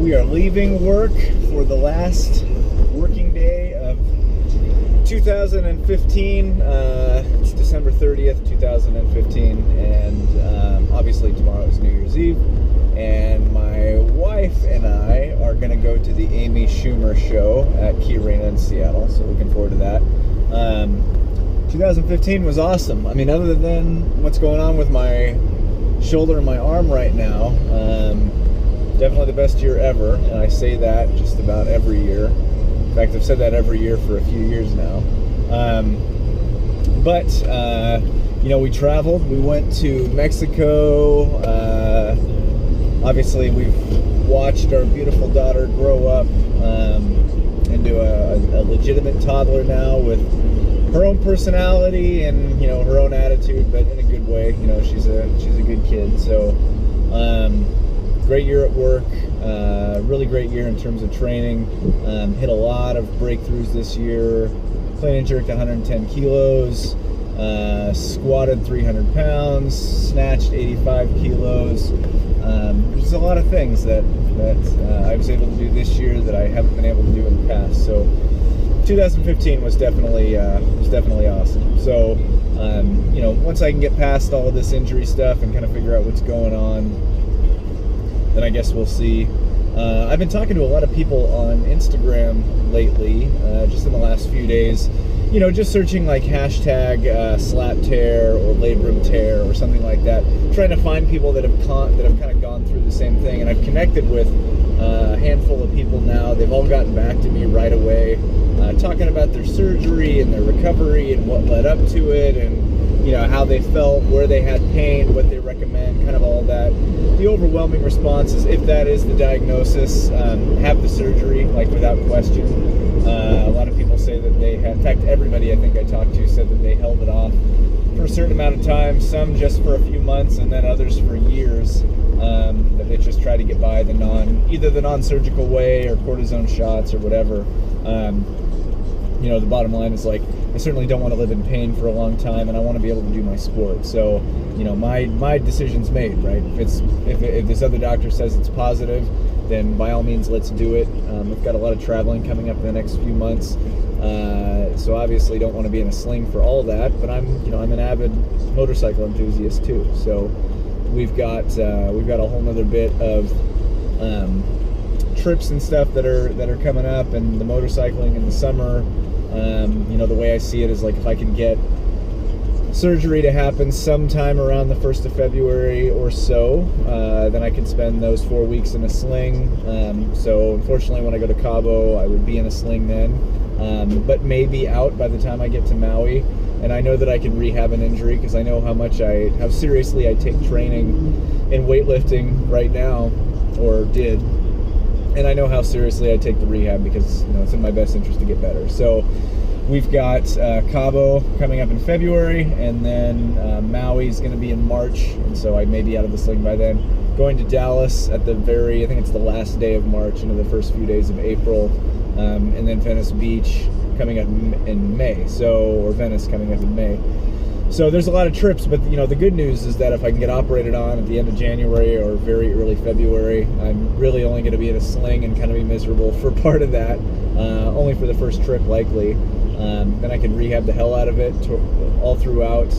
We are leaving work for the last working day of 2015. It's December 30th, 2015, and obviously tomorrow is New Year's Eve. And my wife and I are going to go to the Amy Schumer show at Key Arena in Seattle, so looking forward to that. 2015 was awesome. I mean, other than what's going on with my shoulder and my arm right now, definitely the best year ever, and I say that just about every year. In fact, I've said that every year for a few years now. You know, we traveled. We went to Mexico. Obviously, we've watched our beautiful daughter grow up into a legitimate toddler now with her own personality and, you know, her own attitude, but in a good way. You know, she's a good kid. So, great year at work. Really great year in terms of training. Hit a lot of breakthroughs this year. Clean and jerked 110 kilos. Squatted 300 pounds. Snatched 85 kilos. There's a lot of things that I was able to do this year that I haven't been able to do in the past. So 2015 was definitely awesome. So you know, once I can get past all of this injury stuff and kind of figure out what's going on, then I guess we'll see. I've been talking to a lot of people on Instagram lately, just in the last few days. You know, just searching like hashtag slap tear or labrum tear or something like that, trying to find people that have kind of gone through the same thing. And I've connected with a handful of people now. They've all gotten back to me right away, talking about their surgery and their recovery and what led up to it, and you know, how they felt, where they had pain, what they recommend, kind of all that. The overwhelming response is, if that is the diagnosis, have the surgery, like without question. A lot of people say that they had, in fact, everybody I think I talked to said that they held it off for a certain amount of time, some just for a few months, and then others for years, that they just try to get by either the non-surgical way or cortisone shots or whatever. You know, the bottom line is, like, I certainly don't want to live in pain for a long time, and I want to be able to do my sport. So, you know, my decision's made, right? If this other doctor says it's positive, then by all means, let's do it. We've got a lot of traveling coming up in the next few months, so obviously don't want to be in a sling for all that. But I'm an avid motorcycle enthusiast too. So we've got a whole nother bit of trips and stuff that are coming up, and the motorcycling in the summer. You know, the way I see it is, like, if I can get surgery to happen sometime around the 1st of February or so, then I can spend those 4 weeks in a sling. So unfortunately, when I go to Cabo, I would be in a sling then, but maybe out by the time I get to Maui. And I know that I can rehab an injury because I know how seriously I take training in weightlifting right now, or did. And I know how seriously I take the rehab because, you know, it's in my best interest to get better. So we've got Cabo coming up in February, and then Maui's going to be in March, and so I may be out of the sling by then. Going to Dallas at I think it's the last day of March into the first few days of April, and then Venice Beach coming up in May. Or Venice coming up in May. So there's a lot of trips, but you know, the good news is that if I can get operated on at the end of January or very early February, I'm really only going to be in a sling and kind of be miserable for part of that, only for the first trip likely. Then I can rehab the hell out of it all throughout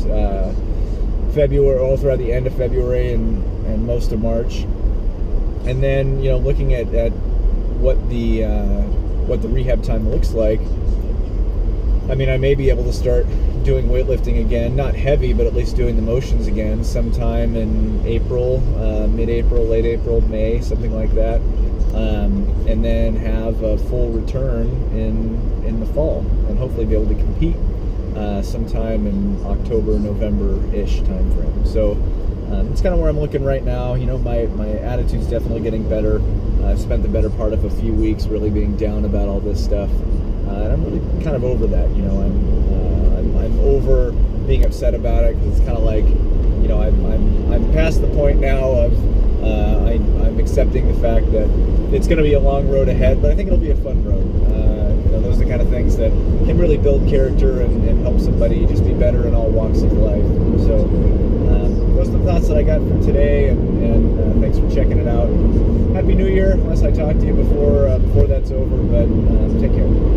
February, all throughout the end of February and most of March. And then, you know, looking at what the rehab time looks like, I mean, I may be able to start doing weightlifting again, not heavy, but at least doing the motions again sometime in April, mid-April, late April, May, something like that, and then have a full return in the fall, and hopefully be able to compete sometime in October, November-ish time frame. So it's kind of where I'm looking right now. You know, my attitude's definitely getting better. I've spent the better part of a few weeks really being down about all this stuff. And I'm really kind of over that, you know. I'm over being upset about it, because it's kind of like, you know, I'm past the point now of I'm accepting the fact that it's going to be a long road ahead, but I think it'll be a fun road. You know, those are the kind of things that can really build character and help somebody just be better in all walks of life. So those are the thoughts that I got for today, and thanks for checking it out. Happy New Year. unless I talk to you before that's over, but take care.